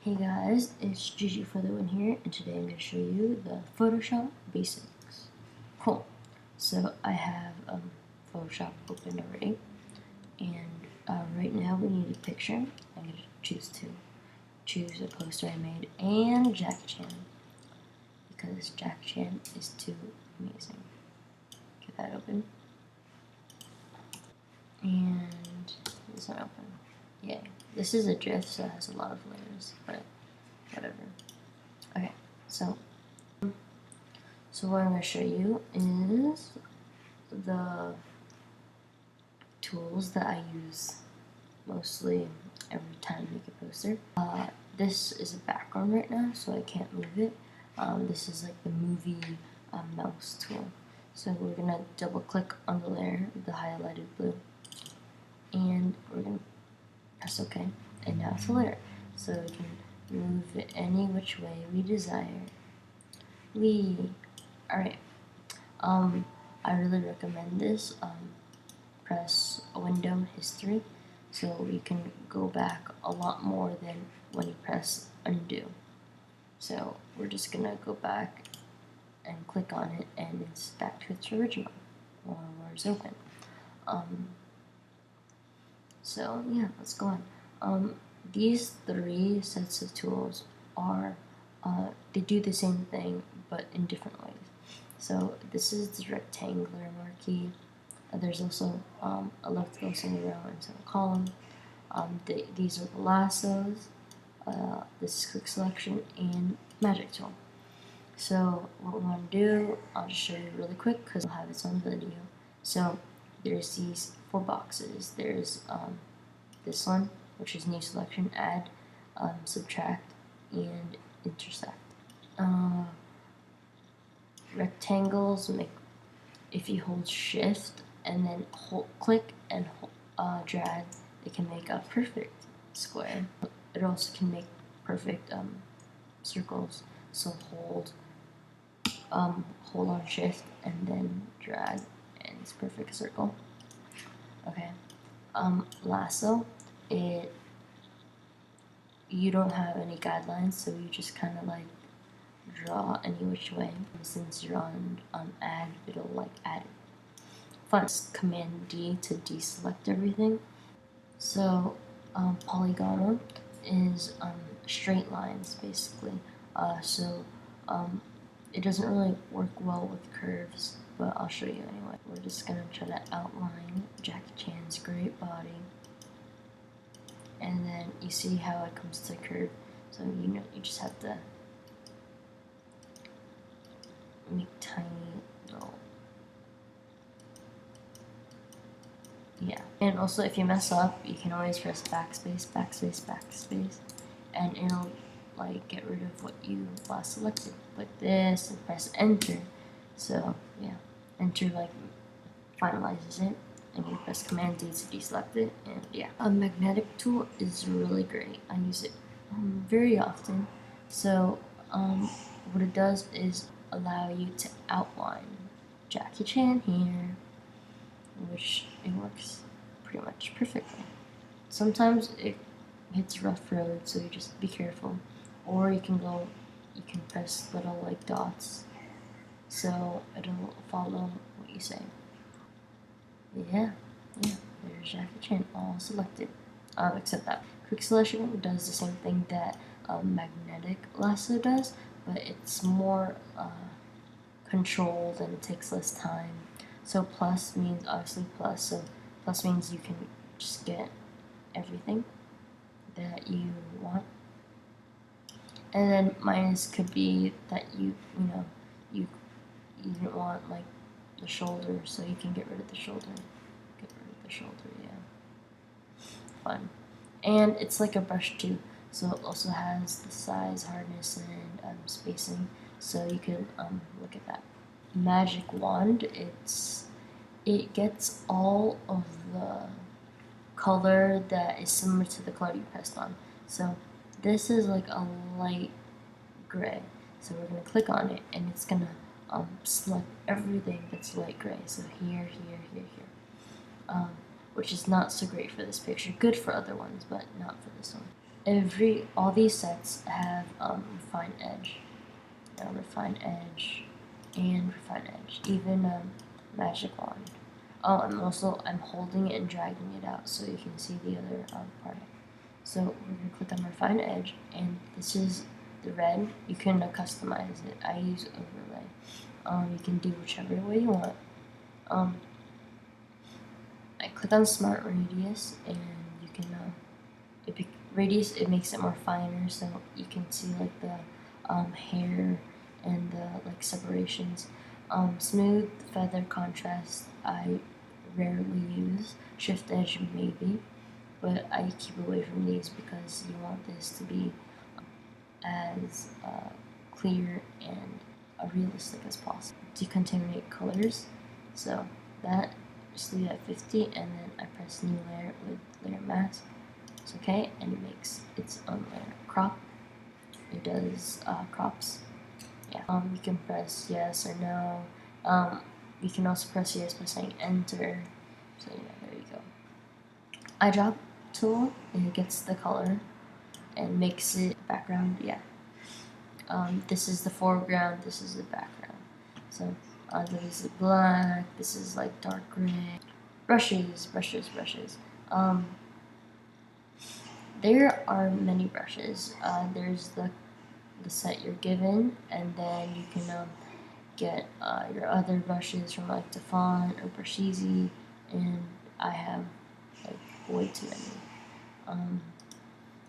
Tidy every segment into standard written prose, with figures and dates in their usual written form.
Hey guys, it's Gigi for the win here, and today I'm going to show you the Photoshop basics. Cool. So I have Photoshop open already, and right now we need a picture. I'm going to choose a poster I made and Jackie Chan, because Jackie Chan is too amazing. Get that open, and it's not open. Yay. This is a GIF, so it has a lot of layers, but whatever. Okay, so what I'm going to show you is the tools that I use mostly every time I make a poster. This is a background right now, so I can't move it. This is like the movie mouse tool. So we're going to double click on the layer, the highlighted blue, and we're going to press OK. And now it's a layer, so we can move it any which way we desire. Alright. I really recommend this. Press window history, so you can go back a lot more than when you press undo. So we're just gonna go back and click on it, and it's back to its original, or where it's open. So yeah, let's go on. These three sets of tools are they do the same thing but in different ways. So this is the rectangular marquee. There's also a elliptical, single row, and single column. These are the lassos. This is quick selection and magic tool. So what we want to do, I'll just show you really quick because I'll have its own video. So there's these 4 boxes. There's this one, which is new selection, add, subtract, and intersect. Rectangles make, if you hold shift and then click and drag, it can make a perfect square. It also can make perfect circles. So hold on shift and then drag, and it's perfect circle. Okay. Lasso, you don't have any guidelines, so you just kind of like draw any which way. And since you're on add, it'll like add it. Fun. Command D to deselect everything. So polygonal is straight lines basically. It doesn't really work well with curves, but I'll show you anyway. We're just gonna try to outline Jackie Chan's great body, and then you see how it comes to curve. So you just have to make tiny little, yeah. And also, if you mess up, you can always press backspace, backspace, backspace, and it'll like get rid of what you last selected. Like this, and press enter. So yeah, enter like finalizes it, and you press command D to deselect it, and yeah. A magnetic tool is really great. I use it very often. So what it does is allow you to outline Jackie Chan here, which it works pretty much perfectly. Sometimes it hits rough road, so you just be careful. Or you can press little like dots, so it'll follow what you say. Yeah, there's Jackie Chan all selected. Except that quick selection does the same thing that magnetic lasso does, but it's more controlled and it takes less time. So plus means obviously plus, so plus means you can just get everything that you want. And then minus could be that you didn't want like the shoulder, so you can get rid of the shoulder. Yeah. Fun. And it's like a brush too, so it also has the size, hardness, and spacing, so you can look at that. Magic wand, it gets all of the color that is similar to the color you pressed on. So this is like a light gray, so we're going to click on it, and it's going to select everything that's light gray. So here, which is not so great for this picture. Good for other ones, but not for this one. all these sets have refined edge, refined edge, and refined edge. Even magic wand. Oh, I'm holding it and dragging it out so you can see the other part. So we're gonna click on refined edge, and this is the red. You can customize it. I use overlay. You can do whichever way you want. I click on smart radius, and you can radius, it makes it more finer, so you can see like the hair and the like separations. Smooth feather contrast I rarely use. Shift edge maybe, but I keep away from these because you want this to be as clear and realistic as possible. Decontaminate colors, so that just leave it at 50, and then I press new layer with layer mask. It's okay, and it makes its own layer. Crop, it does crops. Yeah. You can press yes or no. You can also press yes by saying enter. So yeah, there you go. Eyedrop tool, it gets the color and makes it background. Yeah. This is the foreground. This is the background. So this is black. This is like dark gray. Brushes. There are many brushes. There's the set you're given, and then you can get your other brushes from like Dafont or Brusheezy, and I have like way too many.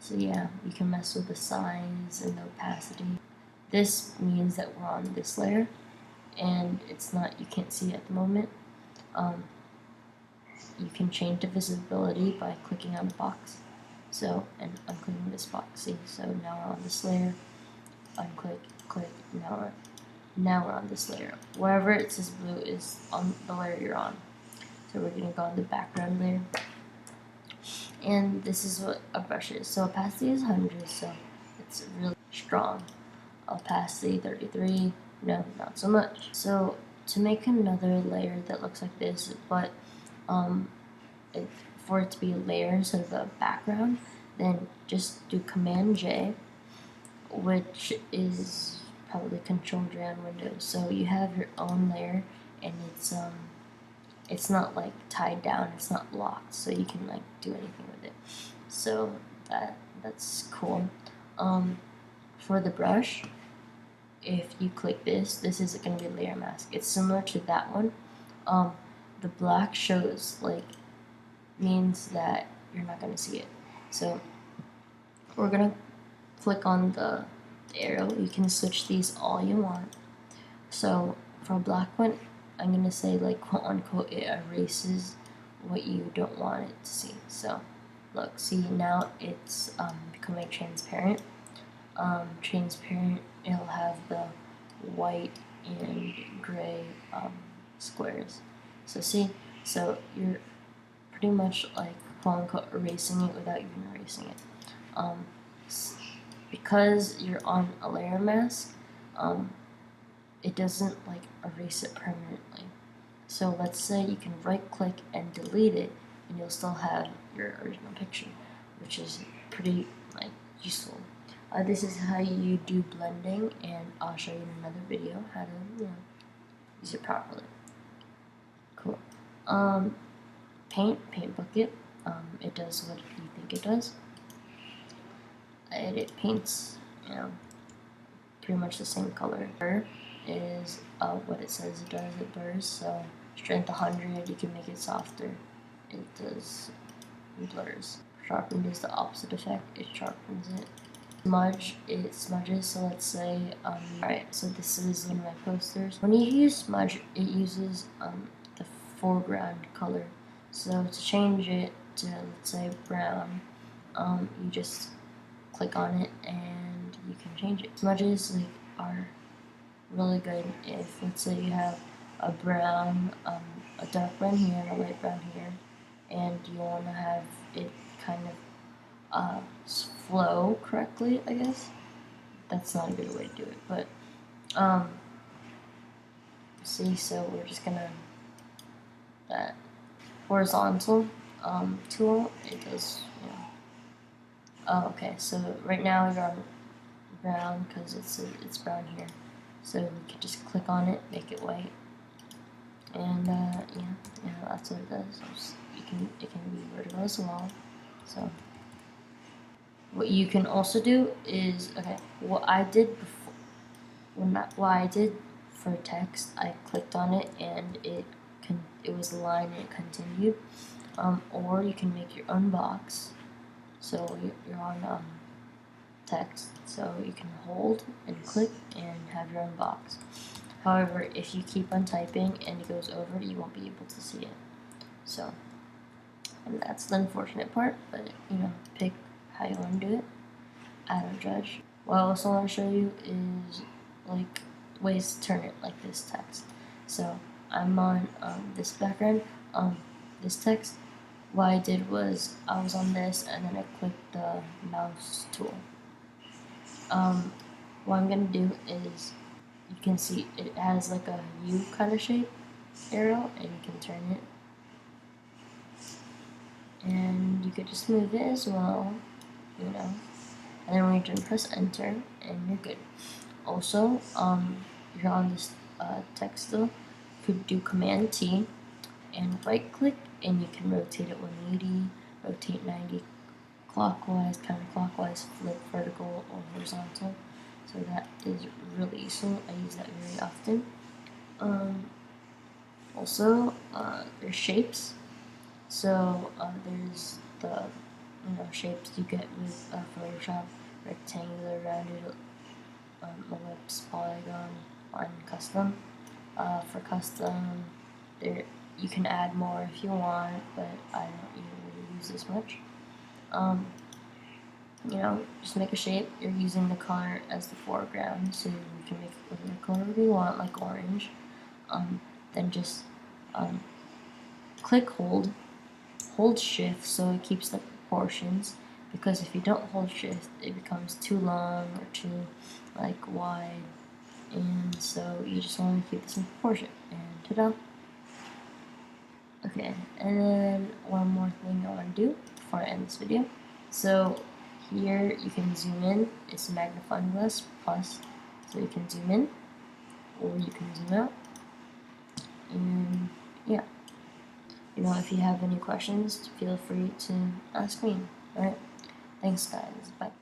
So yeah, you can mess with the size and the opacity. This means that we're on this layer, and it's not, you can't see it at the moment. You can change the visibility by clicking on the box. So, and unclicking this box, see, so now we're on this layer, unclick, click, now we're on this layer. Wherever it says blue is on the layer you're on. So we're gonna go on the background layer. And this is what a brush is. So opacity is 100, so it's really strong. Opacity 33, no, not so much. So to make another layer that looks like this, but for it to be a layer instead of a background, then just do Command J, which is probably Control J on Windows. So you have your own layer, and it's not like tied down, it's not locked, so you can like do anything with it. So that's cool. For the brush, if you click this is going to be a layer mask. It's similar to that one. The black shows like means that you're not going to see it. So we're going to click on the arrow. You can switch these all you want. So for a black one, I'm going to say like quote unquote it erases what you don't want it to see. So look, see, now it's becoming transparent. Transparent, it'll have the white and gray squares. So see, so you're pretty much like quote unquote erasing it without even erasing it. Because you're on a layer mask, it doesn't like erase it permanently. So let's say you can right click and delete it, and you'll still have your original picture, which is pretty like useful. This is how you do blending, and I'll show you in another video how to use it properly. Cool. Paint bucket. It does what you think it does. It paints, pretty much the same color. Blur is what it says it does. It blurs. So strength 100, you can make it softer. It does blurs. Sharpen does the opposite effect. It sharpens it. Smudge, it smudges. So let's say, alright, so this is one of my posters. When you use smudge, it uses the foreground color. So to change it to, let's say, brown, you just click on it and you can change it. Smudges are really good if, let's say, you have a brown, a dark brown here and a light brown here, and you want to have it kind of flow correctly, I guess. That's not a good way to do it, but see, so we're just gonna that horizontal tool, it does Oh, okay. So right now you're on brown because it's brown here. So you can just click on it, make it white, and yeah, that's what it does. It can be vertical as well. So what you can also do is, okay, what I did before, what I did for text, I clicked on it and it was a line and it continued. Or you can make your own box. So you're on text, so you can hold and click and have your own box. However, if you keep on typing and it goes over, you won't be able to see it. So, and that's the unfortunate part, but pick how you want to do it. I don't judge. What I also want to show you is like ways to turn it like this text. So I'm on this background, this text. What I did was I was on this and then I clicked the mouse tool. What I'm gonna do is you can see it has like a U kind of shape arrow and you can turn it. And you could just move it as well, and then when you can press enter and you're good. Also, you're on this text still, you could do Command T and right click and you can rotate it 180, rotate 90 clockwise, counterclockwise, flip vertical or horizontal. So that is really useful. I use that very often. Also, there's shapes. So there's the shapes you get with Photoshop: rectangular, rounded, ellipse, polygon, line, custom. For custom, there you can add more if you want, but I don't usually use this much. Just make a shape. You're using the color as the foreground, so you can make it whatever color you want, like orange. Then just click hold shift so it keeps the proportions, because if you don't hold shift it becomes too long or too wide, and so you just want to keep this in proportion, and ta-da. Okay, and then one more thing I want to do before I end this video. So here you can zoom in. It's a magnifying glass plus, so you can zoom in or you can zoom out, and yeah. If you have any questions, feel free to ask me. Alright, thanks guys, bye.